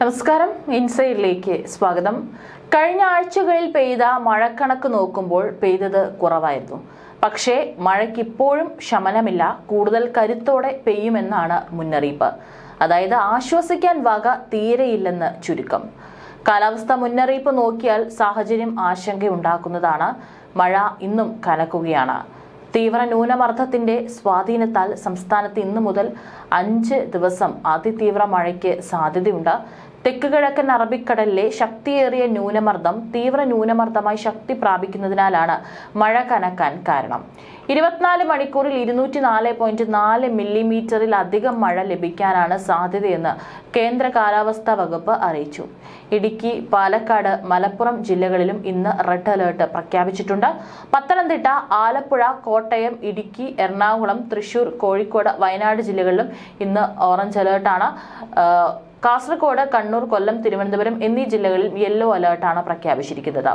നമസ്കാരം, ഇൻസൈഡിലേക്ക് സ്വാഗതം. കഴിഞ്ഞ ആഴ്ചകളിൽ പെയ്ത മഴക്കണക്ക് നോക്കുമ്പോൾ പെയ്തത് കുറവായിരുന്നു. പക്ഷേ മഴയ്ക്കിപ്പോഴും ശമനമില്ല. കൂടുതൽ കരുത്തോടെ പെയ്യുമെന്നാണ് മുന്നറിയിപ്പ്. അതായത് ആശ്വസിക്കാൻ വക തീരെയില്ലെന്ന് ചുരുക്കം. കാലാവസ്ഥാ മുന്നറിയിപ്പ് നോക്കിയാൽ സാഹചര്യം ആശങ്കയുണ്ടാക്കുന്നതാണ്. മഴ ഇന്നും കനക്കുകയാണ്. തീവ്ര ന്യൂനമർദ്ദത്തിന്റെ സ്വാധീനത്താൽ സംസ്ഥാനത്ത് ഇന്നു മുതൽ 5 ദിവസം അതിതീവ്ര മഴയ്ക്ക് സാധ്യതയുണ്ട്. തെക്ക് കിഴക്കൻ അറബിക്കടലിലെ ശക്തിയേറിയ ന്യൂനമർദ്ദം തീവ്ര ന്യൂനമർദ്ദമായി ശക്തി പ്രാപിക്കുന്നതിനാലാണ് മഴ കനക്കാൻ കാരണം. 24 മണിക്കൂറിൽ 204.4 മില്ലിമീറ്ററിലധികം മഴ ലഭിക്കാനാണ് സാധ്യതയെന്ന് കേന്ദ്ര കാലാവസ്ഥാ വകുപ്പ് അറിയിച്ചു. ഇടുക്കി, പാലക്കാട്, മലപ്പുറം ജില്ലകളിലും ഇന്ന് റെഡ് അലേർട്ട് പ്രഖ്യാപിച്ചിട്ടുണ്ട്. പത്തനംതിട്ട, ആലപ്പുഴ, കോട്ടയം, ഇടുക്കി, എറണാകുളം, തൃശൂർ, കോഴിക്കോട്, വയനാട് ജില്ലകളിലും ഇന്ന് ഓറഞ്ച് അലേർട്ടാണ്. കാസർഗോഡ്, കണ്ണൂർ, കൊല്ലം, തിരുവനന്തപുരം എന്നീ ജില്ലകളിൽ യെല്ലോ അലേർട്ടാണ് പ്രഖ്യാപിച്ചിരിക്കുന്നത്.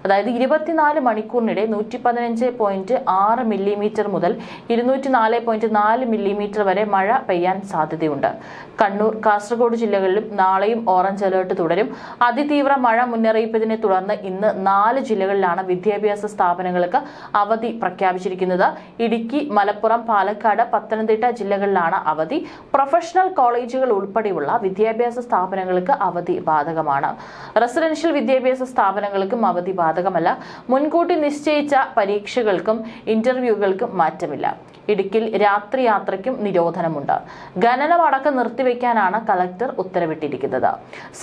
അതായത് 24 മണിക്കൂറിനിടെ 115.6 മില്ലിമീറ്റർ മുതൽ 204.4 മില്ലിമീറ്റർ വരെ മഴ പെയ്യാൻ സാധ്യതയുണ്ട്. കണ്ണൂർ, കാസർഗോഡ് ജില്ലകളിലും നാളെയും ഓറഞ്ച് അലേർട്ട് തുടരും. അതിതീവ്ര മഴ മുന്നറിയിപ്പിനെ തുടർന്ന് ഇന്ന് 4 ജില്ലകളിലാണ് വിദ്യാഭ്യാസ സ്ഥാപനങ്ങൾക്ക് അവധി പ്രഖ്യാപിച്ചിരിക്കുന്നത്. ഇടുക്കി, മലപ്പുറം, പാലക്കാട്, പത്തനംതിട്ട ജില്ലകളിലാണ് അവധി. പ്രൊഫഷണൽ കോളേജുകൾ ഉൾപ്പെടെയുള്ള വിദ്യാഭ്യാസ സ്ഥാപനങ്ങൾക്ക് അവധി ബാധകമാണ്. റെസിഡൻഷ്യൽ വിദ്യാഭ്യാസ സ്ഥാപനങ്ങൾക്കും അവധി ബാധകമല്ല. മുൻകൂട്ടി നിശ്ചയിച്ച പരീക്ഷകൾക്കും ഇന്റർവ്യൂകൾക്കും മാറ്റമില്ല. ഇടുക്കിയിൽ രാത്രി യാത്രയ്ക്കും നിരോധനമുണ്ട്. ഖനനം അടക്കം നിർത്തിവെക്കാനാണ് കളക്ടർ ഉത്തരവിട്ടിരിക്കുന്നത്.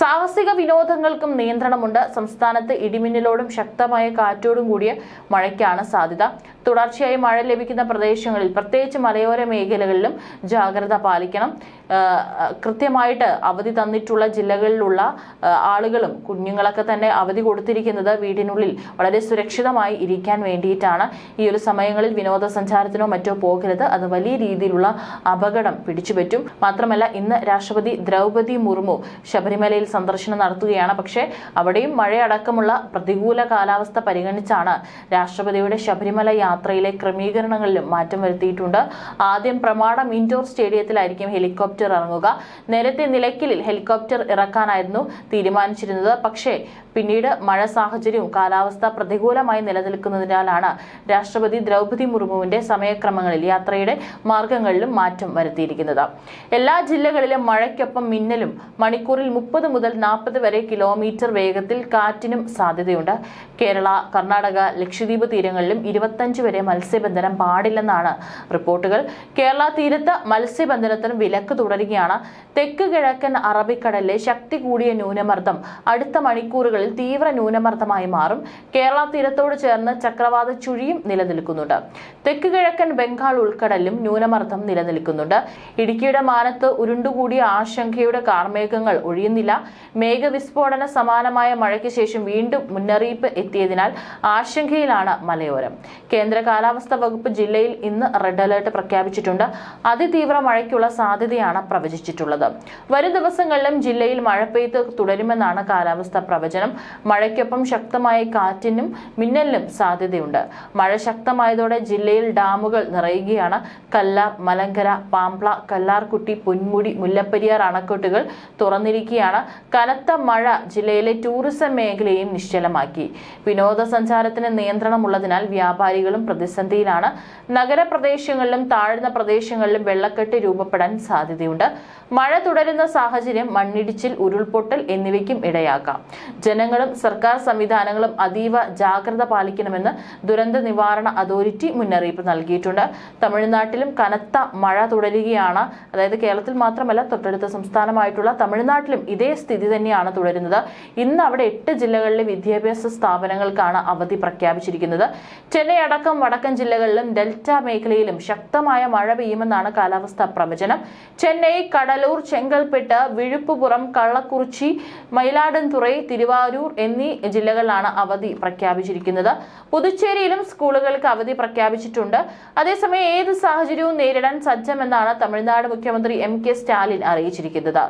സാഹസിക വിനോദങ്ങൾക്കും നിയന്ത്രണമുണ്ട്. സംസ്ഥാനത്ത് ഇടിമിന്നലോടും ശക്തമായ കാറ്റോടും കൂടിയ മഴയ്ക്കാണ് സാധ്യത. തുടർച്ചയായി മഴ ലഭിക്കുന്ന പ്രദേശങ്ങളിൽ, പ്രത്യേകിച്ച് മലയോര മേഖലകളിലും ജാഗ്രത പാലിക്കണം. കൃത്യമായിട്ട് അവധി തന്നിട്ടുള്ള ജില്ലകളിലുള്ള ആളുകളും കുഞ്ഞുങ്ങളൊക്കെ തന്നെ അവധി കൊടുത്തിരിക്കുന്നത് വീടിനുള്ളിൽ വളരെ സുരക്ഷിതമായി ഇരിക്കാൻ വേണ്ടിയിട്ടാണ്. ഈ ഒരു സമയങ്ങളിൽ വിനോദസഞ്ചാരത്തിനോ മറ്റോ പോകരുത്. അത് വലിയ രീതിയിലുള്ള അപകടം പിടിച്ചുപറ്റും. മാത്രമല്ല, ഇന്ന് രാഷ്ട്രപതി ദ്രൗപദി മുർമു ശബരിമലയിൽ സന്ദർശനം നടത്തുകയാണ്. പക്ഷേ അവിടെയും മഴയടക്കമുള്ള പ്രതികൂല കാലാവസ്ഥ പരിഗണിച്ചാണ് രാഷ്ട്രപതിയുടെ ശബരിമല യാത്രയിലെ ക്രമീകരണങ്ങളിലും മാറ്റം വരുത്തിയിട്ടുണ്ട്. ആദ്യം പ്രമാടം ഇൻഡോർ സ്റ്റേഡിയത്തിലായിരിക്കും ഹെലികോപ്റ്റർ ഇറങ്ങുക. നേരത്തെ നിലയ്ക്കലിൽ ഹെലികോപ്റ്റർ ഇറക്കാനായിരുന്നു തീരുമാനിച്ചിരുന്നത്. പക്ഷേ പിന്നീട് മഴ സാഹചര്യവും കാലാവസ്ഥ പ്രതികൂലമായി നിലനിൽക്കുന്നതിനാലാണ് രാഷ്ട്രപതി ദ്രൗപദി മുർമുവിന്റെ സമയക്രമങ്ങളിൽ, യാത്രയുടെ മാർഗങ്ങളിലും മാറ്റം വരുത്തിയിരിക്കുന്നത്. എല്ലാ ജില്ലകളിലും മഴയ്ക്കൊപ്പം മിന്നലും മണിക്കൂറിൽ 30 മുതൽ 40 വരെ കിലോമീറ്റർ വേഗത്തിൽ കാറ്റിനും സാധ്യതയുണ്ട്. കേരള, കർണാടക, ലക്ഷദ്വീപ് തീരങ്ങളിലും 25 വരെ മത്സ്യബന്ധനം പാടില്ലെന്നാണ് റിപ്പോർട്ടുകൾ. കേരള തീരത്ത് മത്സ്യബന്ധനത്തിന് വിലക്ക് തുടരുകയാണ്. തെക്ക് കിഴക്കൻ അറബിക്കടലിലെ ശക്തി കൂടിയ ന്യൂനമർദ്ദം അടുത്ത മണിക്കൂറുകളിൽ തീവ്ര ന്യൂനമർദ്ദമായി മാറും. കേരള തീരത്തോട് ചേർന്ന് ചക്രവാത ചുഴിയും നിലനിൽക്കുന്നുണ്ട്. തെക്ക് കിഴക്കൻ ബംഗാൾ ഉൾക്കടലിലും ന്യൂനമർദ്ദം നിലനിൽക്കുന്നുണ്ട്. ഇടുക്കിയുടെ മാനത്ത് ഉരുണ്ടുകൂടിയ ആശങ്കയുടെ കാർമേഘങ്ങൾ ഒഴിയുന്നില്ല. മേഘവിസ്ഫോടന സമാനമായ മഴയ്ക്ക് ശേഷം വീണ്ടും മുന്നറിയിപ്പ് എത്തിയതിനാൽ ആശങ്കയിലാണ് മലയോരം. കേന്ദ്ര കാലാവസ്ഥാ വകുപ്പ് ജില്ലയിൽ ഇന്ന് റെഡ് അലേർട്ട് പ്രഖ്യാപിച്ചിട്ടുണ്ട്. അതിതീവ്ര മഴയ്ക്കുള്ള സാധ്യതയാണ് പ്രവചിച്ചിട്ടുള്ളത്. വരും ദിവസങ്ങളിലും ജില്ലയിൽ മഴ പെയ്ത് തുടരുമെന്നാണ് കാലാവസ്ഥാ പ്രവചനം. മഴയ്ക്കൊപ്പം ശക്തമായ കാറ്റിനും മിന്നലിനും സാധ്യതയുണ്ട്. മഴ ശക്തമായതോടെ ജില്ലയിൽ ഡാമുകൾ നിറയുകയാണ്. കല്ലാർ, മലങ്കര, പാംപ്ല, കല്ലാർകുട്ടി, പൊന്മുടി, മുല്ലപ്പെരിയാർ അണക്കെട്ടുകൾ തുറന്നിരിക്കുകയാണ്. കനത്ത മഴ ജില്ലയിലെ ടൂറിസം മേഖലയെയും നിശ്ചലമാക്കി. വിനോദസഞ്ചാരത്തിന് നിയന്ത്രണമുള്ളതിനാൽ വ്യാപാരികളും പ്രതിസന്ധിയിലാണ്. നഗരപ്രദേശങ്ങളിലും താഴ്ന്ന പ്രദേശങ്ങളിലും വെള്ളക്കെട്ട് രൂപപ്പെടാൻ സാധ്യതയുണ്ട്. മഴ തുടരുന്ന സാഹചര്യം മണ്ണിടിച്ചിൽ, ഉരുൾപൊട്ടൽ എന്നിവയ്ക്കും ഇടയാക്കാം. ജനങ്ങളും സർക്കാർ സംവിധാനങ്ങളും അതീവ ജാഗ്രത പാലിക്കണമെന്ന് ദുരന്ത നിവാരണ അതോറിറ്റി മുന്നറിയിപ്പ് നൽകിയിട്ടുണ്ട്. തമിഴ്നാട്ടിലും കനത്ത മഴ തുടരുകയാണ്. അതായത് കേരളത്തിൽ മാത്രമല്ല, തൊട്ടടുത്ത സംസ്ഥാനമായിട്ടുള്ള തമിഴ്നാട്ടിലും ഇതേ സ്ഥിതി തന്നെയാണ് തുടരുന്നത്. ഇന്ന് അവിടെ 8 ജില്ലകളിലെ വിദ്യാഭ്യാസ സ്ഥാപനങ്ങൾക്കാണ് അവധി പ്രഖ്യാപിച്ചിരിക്കുന്നത്. ചെന്നൈ അടക്കം വടക്കൻ ജില്ലകളിലും ഡെൽറ്റ മേഖലയിലും ശക്തമായ മഴ പെയ്യുമെന്നാണ് കാലാവസ്ഥാ പ്രവചനം. ചെന്നൈ, കടലൂർ, ചെങ്കൽപ്പെട്ട്, വിഴുപ്പുപുറം, കള്ളക്കുറിച്ചി, മയിലാടുംതുറൈ, തിരുവാരൂർ എന്നീ ജില്ലകളിലാണ് അവധി പ്രഖ്യാപിച്ചിരിക്കുന്നത്. പുതുച്ചേരിയിലും സ്കൂളുകൾക്ക് അവധി പ്രഖ്യാപിച്ചിട്ടുണ്ട്. അതേസമയം ഏത് സാഹചര്യവും നേരിടാൻ സജ്ജമെന്നാണ് തമിഴ്നാട് മുഖ്യമന്ത്രി MK സ്റ്റാലിൻ അറിയിച്ചിരിക്കുന്നത്.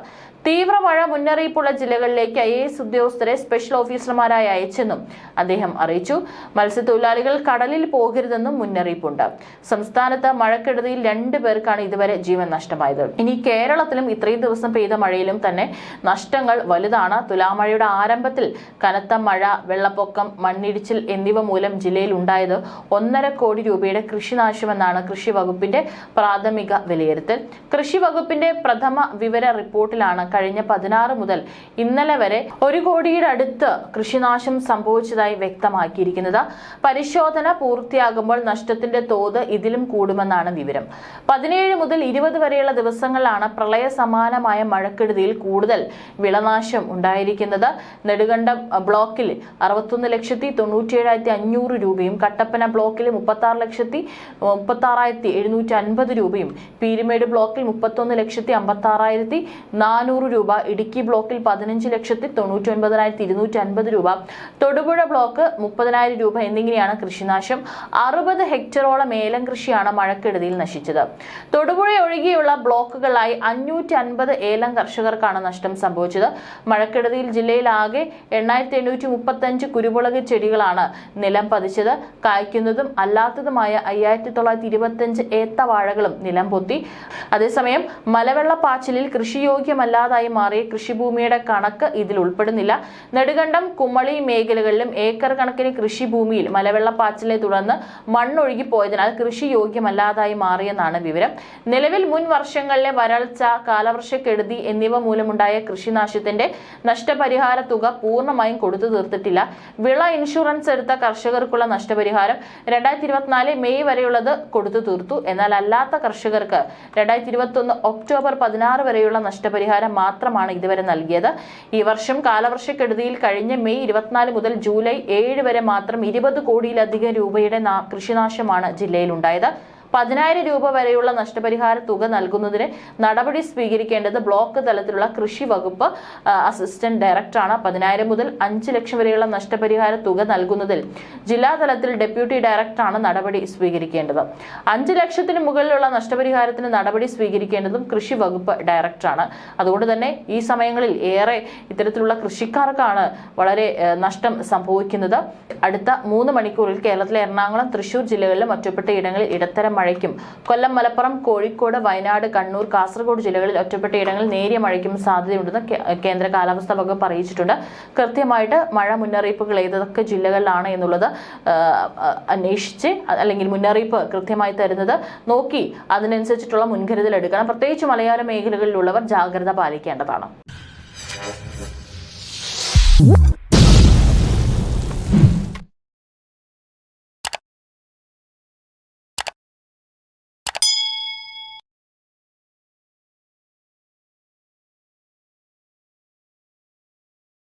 തീവ്രമഴ മുന്നറിയിപ്പുള്ള ജില്ലകളിലേക്ക് IAS ഉദ്യോഗസ്ഥരെ സ്പെഷ്യൽ ഓഫീസർമാരായി അയച്ചെന്നും അദ്ദേഹം അറിയിച്ചു. മത്സ്യത്തൊഴിലാളികൾ കടലിൽ പോകരുതെന്നും മുന്നറിയിപ്പുണ്ട്. സംസ്ഥാനത്ത് മഴക്കെടുതിയിൽ 2 പേർക്കാണ് ഇതുവരെ ജീവൻ നഷ്ടമായത്. ഇനി കേരളത്തിലും ഇത്രയും ദിവസം പെയ്ത മഴയിലും തന്നെ നഷ്ടങ്ങൾ വലുതാണ്. തുലാമഴയുടെ ആരംഭത്തിൽ കനത്ത മഴ, വെള്ളപ്പൊക്കം, മണ്ണിടിച്ചിൽ എന്നിവ മൂലം ജില്ലയിൽ ഉണ്ടായത് 1.5 കോടി രൂപയുടെ കൃഷിനാശമെന്നാണ് കൃഷി വകുപ്പിന്റെ പ്രാഥമിക വിലയിരുത്തൽ. കൃഷി വകുപ്പിന്റെ പ്രഥമ വിവര റിപ്പോർട്ടിലാണ് കഴിഞ്ഞ 16 മുതൽ ഇന്നലെ വരെ 1 കോടിയുടെ അടുത്ത് കൃഷിനാശം സംഭവിച്ചതായി വ്യക്തമാക്കിയിരിക്കുന്നത്. പരിശോധന പൂർത്തിയാകുമ്പോൾ നഷ്ടത്തിന്റെ തോത് ഇതിലും കൂടുമെന്നാണ് വിവരം. 17 മുതൽ 20 വരെയുള്ള ദിവസങ്ങളിലാണ് പ്രളയ സമാനമായ മഴക്കെടുതിയിൽ കൂടുതൽ വിളനാശം ഉണ്ടായിരിക്കുന്നത്. നെടുങ്കണ്ടം ബ്ലോക്കിൽ 61,97,500 രൂപയും, കട്ടപ്പന ബ്ലോക്കിൽ 36,36,750 രൂപയും, പീരുമേട് ബ്ലോക്കിൽ 31,56,400 രൂപ, ഇടുക്കി ബ്ലോക്കിൽ 15,99,250 രൂപ, തൊടുപുഴ ബ്ലോക്ക് 30,000 രൂപ എന്നിങ്ങനെയാണ് കൃഷിനാശം. 60 ഹെക്ടറോളം ഏലം കൃഷിയാണ് മഴക്കെടുതിയിൽ നശിച്ചത്. തൊടുപുഴ ഒഴികെയുള്ള ബ്ലോക്കുകളായി 550 ഏലം കർഷകർക്കാണ് നഷ്ടം സംഭവിച്ചത്. മഴക്കെടുതിയിൽ ജില്ലയിൽ ആകെ 8,835 കുരുമുളക് ചെടികളാണ് നിലം പതിച്ചത്. കായ്ക്കുന്നതും അല്ലാത്തതുമായ 5,925 ഏത്തവാഴകളും നിലം പൊത്തി. അതേസമയം മലവെള്ളപ്പാച്ചിലിൽ കൃഷിയോഗ്യമല്ലാതായി മാറിയ കൃഷിഭൂമിയുടെ കണക്ക് ഇതിൽ ഉൾപ്പെടുന്നില്ല. നെടുങ്കണ്ടം, കുമളി മേഖലകളിലും ഏക്കർ കണക്കിന് കൃഷിഭൂമിയിൽ മലവെള്ളപ്പാച്ചിലിനെ തുടർന്ന് മണ്ണൊഴുകിപ്പോയതിനാൽ കൃഷിയോഗ്യമല്ലാതായി മാറിയെന്നാണ് വിവരം. നിലവിൽ മുൻ വർഷങ്ങളിലെ വരൾച്ച, കാലവർഷക്കെടുതി എന്നിവ മൂലമുണ്ടായ കൃഷിനാശത്തിന്റെ നഷ്ടപരിഹാര തുക പൂർണ്ണമായും കൊടുത്തു തീർത്തിട്ടില്ല. വിള ഇൻഷുറൻസ് എടുത്ത കർഷകർക്കുള്ള നഷ്ടപരിഹാരം 2024 മെയ് വരെയുള്ളത് കൊടുത്തു തീർത്തു. എന്നാൽ അല്ലാത്ത കർഷകർക്ക് 2021 ഒക്ടോബർ 16 വരെയുള്ള നഷ്ടപരിഹാരം മാത്രമാണ് ഇതുവരെ നൽകിയത്. ഈ വർഷം കാലവർഷക്കെടുതിയിൽ കഴിഞ്ഞ മെയ് 24 മുതൽ ജൂലൈ 7 വരെ മാത്രം 20 കോടിയിലധികം രൂപയുടെ കൃഷിനാശമാണ് ജില്ലയിലുണ്ടായത്. 10,000 രൂപ വരെയുള്ള നഷ്ടപരിഹാര തുക നൽകുന്നതിന് നടപടി സ്വീകരിക്കേണ്ടത് ബ്ലോക്ക് തലത്തിലുള്ള കൃഷി വകുപ്പ് അസിസ്റ്റന്റ് ഡയറക്ടറാണ്. 10,000 മുതൽ 5 ലക്ഷം വരെയുള്ള നഷ്ടപരിഹാര തുക നൽകുന്നതിൽ ജില്ലാ തലത്തിൽ ഡെപ്യൂട്ടി ഡയറക്ടറാണ് നടപടി സ്വീകരിക്കേണ്ടത്. 5 ലക്ഷത്തിന് മുകളിലുള്ള നഷ്ടപരിഹാരത്തിന് നടപടി സ്വീകരിക്കേണ്ടതും കൃഷി വകുപ്പ് ഡയറക്ടറാണ്. അതുകൊണ്ട് തന്നെ ഈ സമയങ്ങളിൽ ഏറെ ഇത്തരത്തിലുള്ള കൃഷിക്കാർക്കാണ് വളരെ നഷ്ടം സംഭവിക്കുന്നത്. അടുത്ത 3 മണിക്കൂറിൽ കേരളത്തിലെ എറണാകുളം, തൃശൂർ ജില്ലകളിലും ഒറ്റപ്പെട്ട ഇടങ്ങളിൽ ഇടത്തരം മഴയ്ക്കും, കൊല്ലം, മലപ്പുറം, കോഴിക്കോട്, വയനാട്, കണ്ണൂർ, കാസർഗോഡ് ജില്ലകളിൽ ഒറ്റപ്പെട്ട ഇടങ്ങളിൽ നേരിയ മഴയ്ക്കും സാധ്യതയുണ്ടെന്ന് കേന്ദ്ര കാലാവസ്ഥാ വകുപ്പ് അറിയിച്ചിട്ടുണ്ട്. കൃത്യമായിട്ട് മഴ മുന്നറിയിപ്പുകൾ ഏതൊക്കെ ജില്ലകളിലാണ് എന്നുള്ളത് അന്വേഷിച്ച്, അല്ലെങ്കിൽ മുന്നറിയിപ്പ് കൃത്യമായി തരുന്നത് നോക്കി അതിനനുസരിച്ചിട്ടുള്ള മുൻകരുതൽ എടുക്കണം. പ്രത്യേകിച്ച് മലയോര മേഖലകളിലുള്ളവർ ജാഗ്രത പാലിക്കേണ്ടതാണ്.